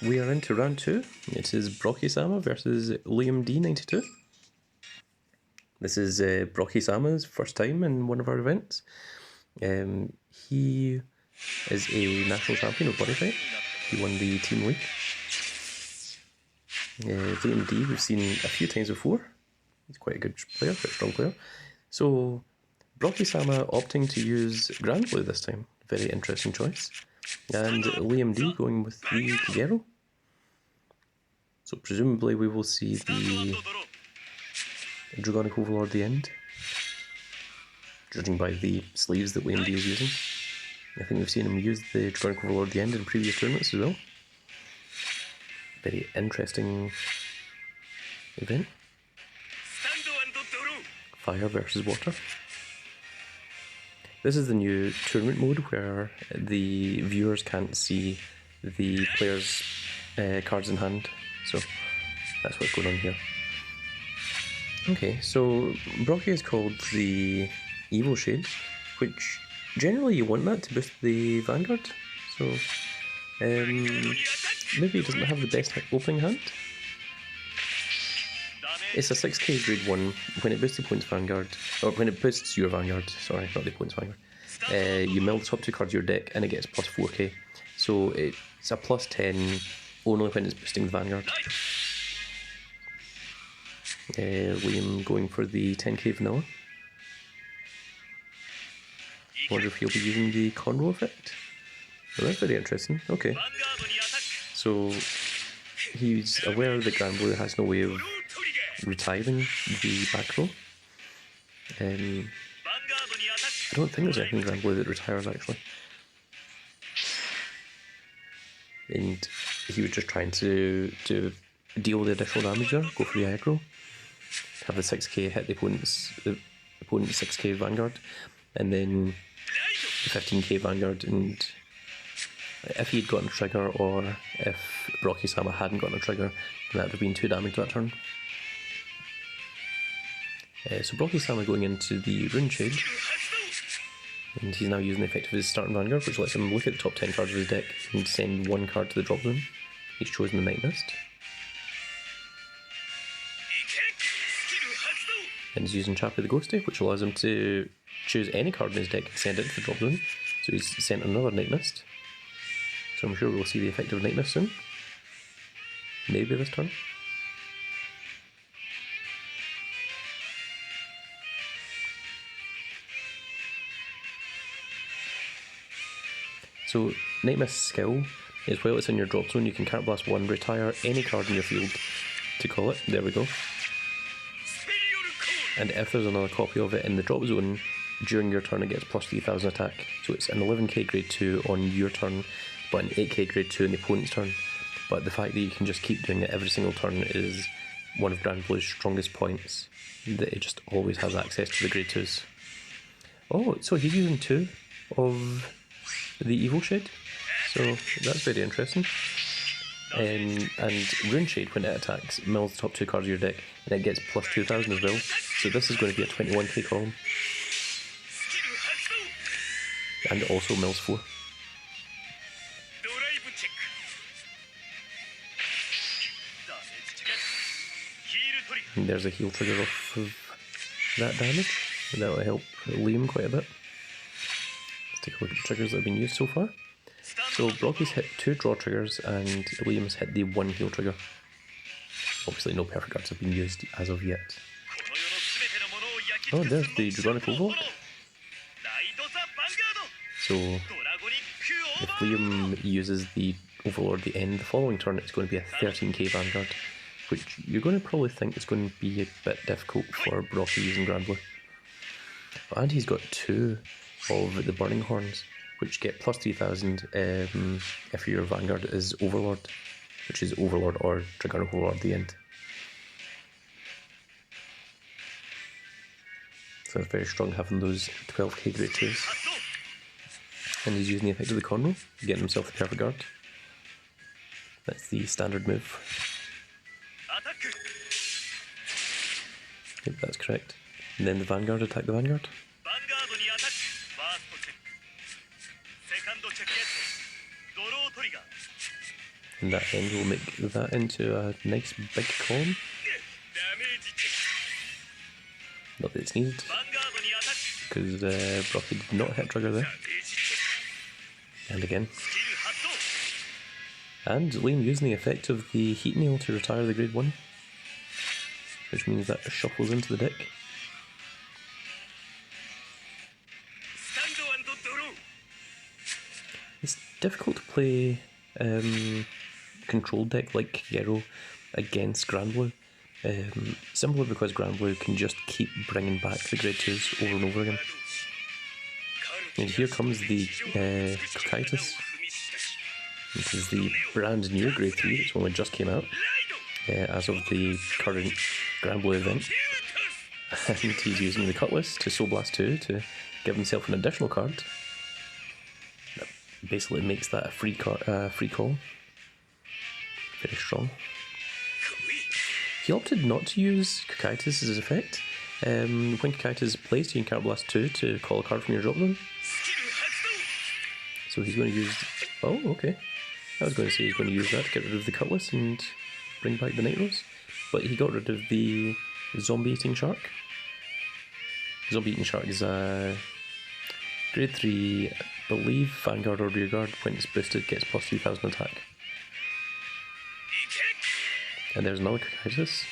we are into round 2. It is Brockie-sama versus LiamD92. This is Brockie-sama's first time in one of our events. He is a national champion of Cardfight. He won the team league. LiamD we've seen a few times before. He's quite a good player, quite a strong player. So Brockie-sama opting to use Granblue this time. Very interesting choice. And LiamD going with the Kagero. So presumably we will see the Dragonic Overlord at the end, judging by the sleeves that LiamD is using. I think we've seen him use the Dragonic Overlord at the end in previous tournaments as well. Very interesting event. Fire versus water. This is the new tournament mode where the viewers can't see the players' cards in hand, so that's what's going on here. Okay, so Brockie is called the Evil Shade, which generally you want that to boost the Vanguard, so maybe it doesn't have the best opening hand. It's a 6k grade 1. When it boosts the opponent's Vanguard, or when it boosts your Vanguard, sorry, not the opponent's Vanguard, you mill the top 2 cards of your deck and it gets plus 4k. So it's a plus 10 only when it's boosting the Vanguard. Liam going for the 10k vanilla. Wonder if he'll be using the Conroe effect. Well, that's very interesting. Okay. So he's aware that Granblue has no way of retiring the back row. I don't think there's anything in Granblue that retires actually. And he was just trying to deal the additional damage there, go for the aggro, have the 6k hit the opponent's 6k Vanguard, and then the 15k Vanguard, and if he'd gotten a trigger or if Brockie-sama hadn't gotten a trigger, then that would have been 2 damage that turn. So Brockie-sama going into the Rune Shade, and he's now using the effect of his starting Vanguard, which lets him look at the top 10 cards of his deck and send 1 card to the drop zone. He's chosen the Night Mist. And he's using Chappie the Ghosty, which allows him to choose any card in his deck and send it to the drop zone. So he's sent another Night Mist. So I'm sure we'll see the effect of Night Mist soon. Maybe this turn. So Night Mist's skill is while it's in your drop zone, you can Card Blast 1, retire any card in your field to call it. There we go. And if there's another copy of it in the drop zone, during your turn it gets plus 3000 attack. So it's an 11k grade 2 on your turn, but an 8k grade 2 on the opponent's turn. But the fact that you can just keep doing it every single turn is one of Granblue's strongest points, that it just always has access to the grade 2s. Oh, so he's using 2 of the Evil Shade, so that's very interesting. And Rune Shade, when it attacks, mills the top 2 cards of your deck, and it gets plus 2000 as well. So this is going to be a 21k column, and also mills 4. And there's a heal trigger off of that damage, and that will help Liam quite a bit. Let's take a look at the triggers that have been used so far. So Brockie's hit 2 draw triggers and Liam's hit the 1 heal trigger. Obviously no perfect cards have been used as of yet. Oh, there's the Dragonic Overlord. So if Liam uses the Overlord at the end of the following turn, it's going to be a 13k Vanguard, which you're going to probably think is going to be a bit difficult for Brockie using Granblue. And he's got 2 of the Burning Horns, which get plus 3000 if your Vanguard is Overlord, which is Overlord or Dragonic Overlord at the end. So it's very strong having those 12k grade 2s. And he's using the effect of the Conroe, getting himself the perfect guard. That's the standard move. Yep, that's correct. And then the Vanguard attack the Vanguard. And that end will make that into a nice big column. Not that it's needed, because Brockie did not hit trigger there. And again. And Liam using the effect of the Heat Nail to retire the grade 1, which means that shuffles into the deck. It's difficult to play control deck like Kagero against Granblue, simply because Granblue can just keep bringing back the grade 2s over and over again. And here comes the Cocytus. This is the brand new grade 3 that's only just came out as of the current Granblue event. And he's using the Cutlass to Soul Blast 2 to give himself an additional card. That basically makes that a free call. Very strong. He opted not to use Cocytus as effect. When Cocytus plays, you can Counterblast 2 to call a card from your drop zone. So he's going to use... Oh, okay. I was going to say he's going to use that to get rid of the Cutlass and bring back the Nitros. But he got rid of the Zombie Eating Shark. Zombie Eating Shark is a grade 3, I believe, Vanguard or Rearguard. When it's boosted, gets plus 3000 attack. And there's another Cocytus.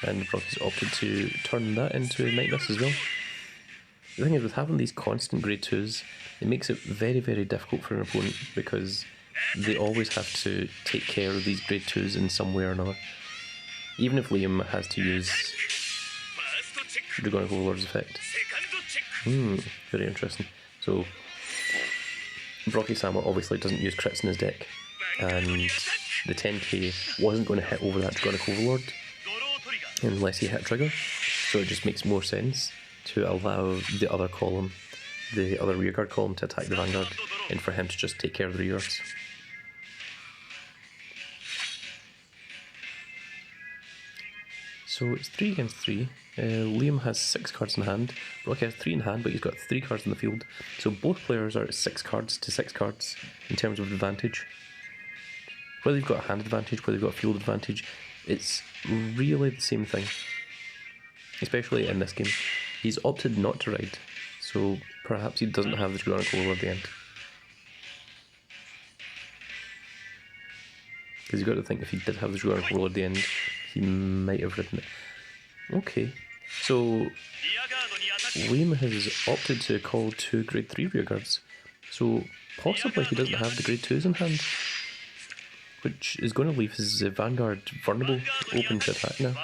And Brockie's opted to turn that into Night Mist as well. The thing is, with having these constant grade 2s, it makes it very, very difficult for an opponent because they always have to take care of these grade 2s in some way or another. Even if Liam has to use Dragonic Overlord's effect. Very interesting. So, Brockie-sama obviously doesn't use crits in his deck, and the 10k wasn't going to hit over that Dragonic Overlord unless he hit trigger, so it just makes more sense to allow the other column, the other rearguard column, to attack the Vanguard, and for him to just take care of the rearguards. So it's 3 against 3. Liam has 6 cards in hand. Brockie has 3 in hand, but he's got 3 cards in the field. So both players are at 6 cards to 6 cards in terms of advantage. Whether you've got a hand advantage, whether you've got a field advantage, it's really the same thing. Especially in this game. He's opted not to ride, so perhaps he doesn't have the Dragonic Overlord at the end. Because you've got to think, if he did have the Dragonic Overlord at the end, he might have ridden it. Okay, so Liam has opted to call 2 grade 3 rearguards, so possibly he doesn't have the grade 2s in hand, which is going to leave his Vanguard vulnerable, open to attack now.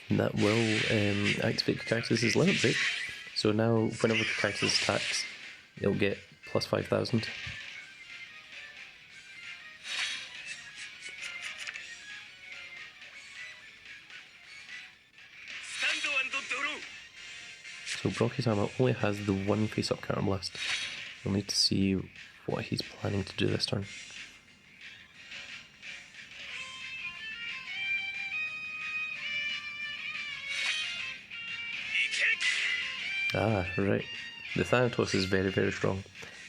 And that will activate Cocytus' limit break, so now whenever Cocytus attacks, it'll get plus 5000. So Brockie-sama only has the 1 face-up Counterblast. We'll need to see what he's planning to do this turn. Ah, right. The Thanatos is very, very strong.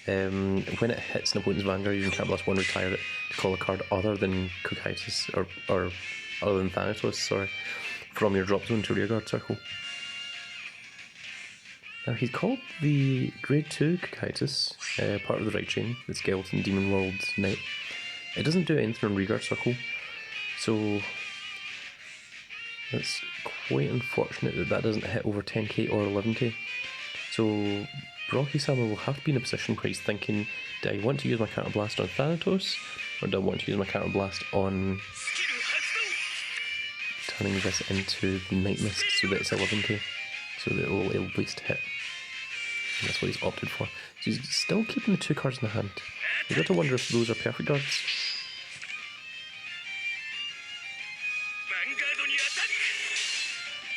When it hits an opponent's Vanguard, you can Counterblast 1, retire it to call a card other than Cocytus, or other than Thanatos, sorry, from your drop zone to rearguard circle. Now he's called the grade 2 Cocytus, part of the right chain, the Skeleton Demon World Knight. It doesn't do anything on rearguard circle, so it's quite unfortunate that that doesn't hit over 10k or 11k. So Brockie-sama will have to be in a position where he's thinking, do I want to use my Counterblast on Thanatos, or do I want to use my Counterblast on turning this into the Night Mist so that it's 11k, so that it will at least hit. And that's what he's opted for. So he's still keeping the 2 cards in the hand. You've got to wonder if those are perfect guards.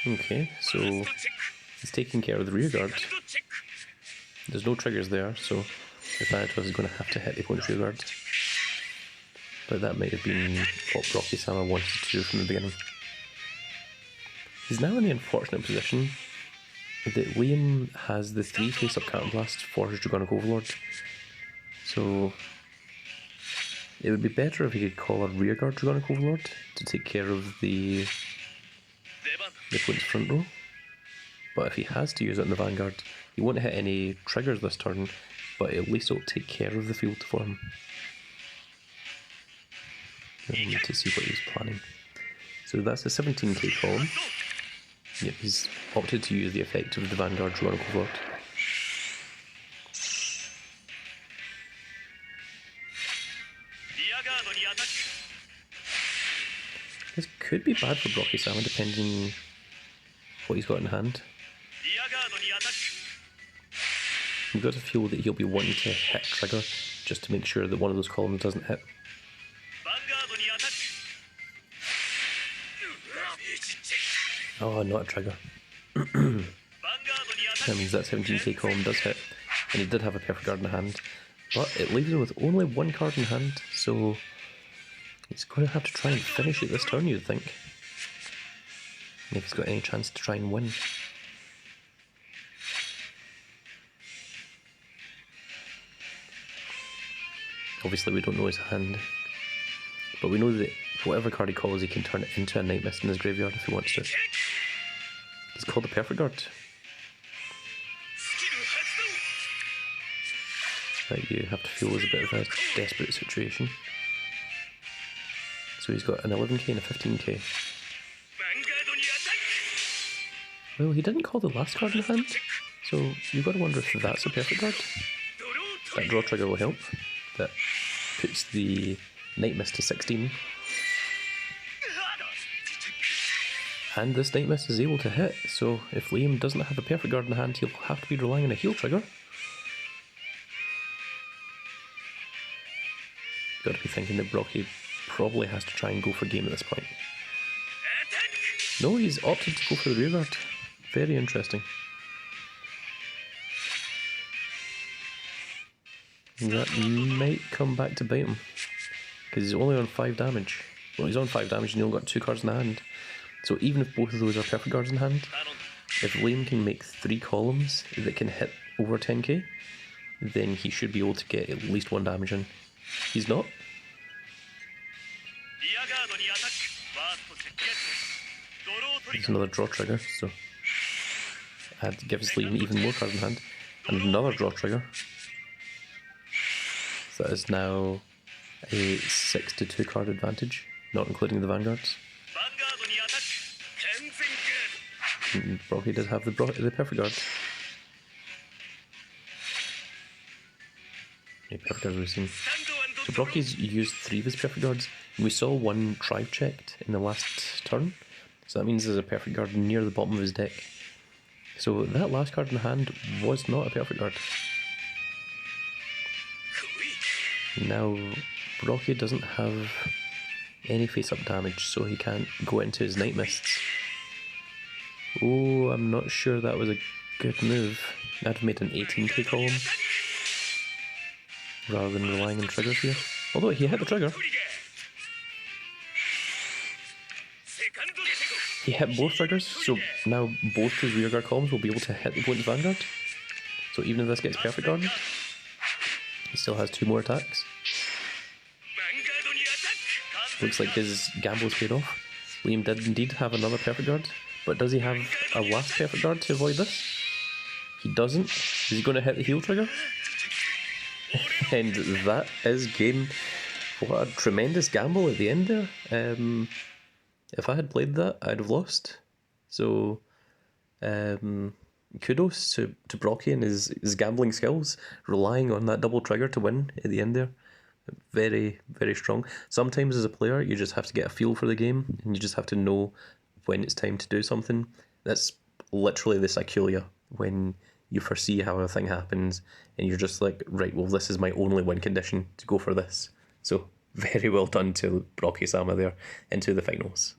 Okay, so he's taking care of the rear guard. There's no triggers there, so the Thanatos is going to have to hit the opponent's rear guard. But that might have been what Brockie-sama wanted to do from the beginning. He's now in the unfortunate position that Liam has the 3 face-up Carton Blast for his Dragonic Overlord. So it would be better if he could call a rearguard Dragonic Overlord to take care of the opponent's front row. But if he has to use it in the Vanguard, he won't hit any triggers this turn, but at least it'll take care of the field for him. We need to see what he's planning. So that's a 17k column. Yep, he's opted to use the effect of the Vanguard Dragonic Overlord. This could be bad for Brockie Salmon, depending what he's got in hand. You've got to feel that he'll be wanting to hit trigger just to make sure that one of those columns doesn't hit. Oh, not a trigger. That means that 17k column does hit, and he did have a perfect guard in hand, but it leaves him with only 1 card in hand, so he's going to have to try and finish it this turn, you'd think, if he's got any chance to try and win. Obviously we don't know his hand, but we know that whatever card he calls, he can turn it into a Night Mist in his graveyard if he wants to. He's called the perfect guard. That you have to feel is a bit of a desperate situation. So he's got an 11k and a 15k. Well, he didn't call the last card in hand, so you've got to wonder if that's a perfect guard. That draw trigger will help. That puts the Night Mist to 16. And this Night Mist is able to hit, so if Liam doesn't have a perfect guard in hand, he'll have to be relying on a heal trigger. Got to be thinking that Brockie probably has to try and go for game at this point. No, he's opted to go for the rearguard. Very interesting. That might come back to bite him, because he's only on 5 damage. Well, he's on 5 damage and he only got 2 cards in the hand. So even if both of those are perfect guards in hand, if Liam can make 3 columns that can hit over 10k, then he should be able to get at least 1 damage in. He's not. There's another draw trigger, so that gives Liam even more cards in hand. And another draw trigger. So that is now a 6 to 2 card advantage, not including the Vanguards. And Brockie does have the perfect guard. Yeah, perfect guards we've seen. So Brockie's used 3 of his perfect guards, and we saw 1 tribe checked in the last turn. So that means there's a perfect guard near the bottom of his deck. So that last card in hand was not a perfect guard. Now Brockie doesn't have any face-up damage, so he can't go into his Night Mists. Oh, I'm not sure that was a good move. I'd have made an 18k column rather than relying on triggers here. Although he hit the trigger. He hit both triggers, so now both his rearguard columns will be able to hit the opponent's Vanguard. So even if this gets perfect guarded, he still has 2 more attacks. Looks like his gamble's paid off. Liam did indeed have another perfect guard, but does he have a last perfect guard to avoid this? He doesn't. Is he going to hit the heal trigger? And that is game. What a tremendous gamble at the end there. If I had played that, I'd have lost. So, kudos to Brockie and his gambling skills, relying on that double trigger to win at the end there. Very, very strong. Sometimes as a player, you just have to get a feel for the game, and you just have to know when it's time to do something. That's literally the Saculia, when you foresee how a thing happens, and you're just like, right, well, this is my only win condition to go for this. So, very well done to Brockie Sama there into the finals.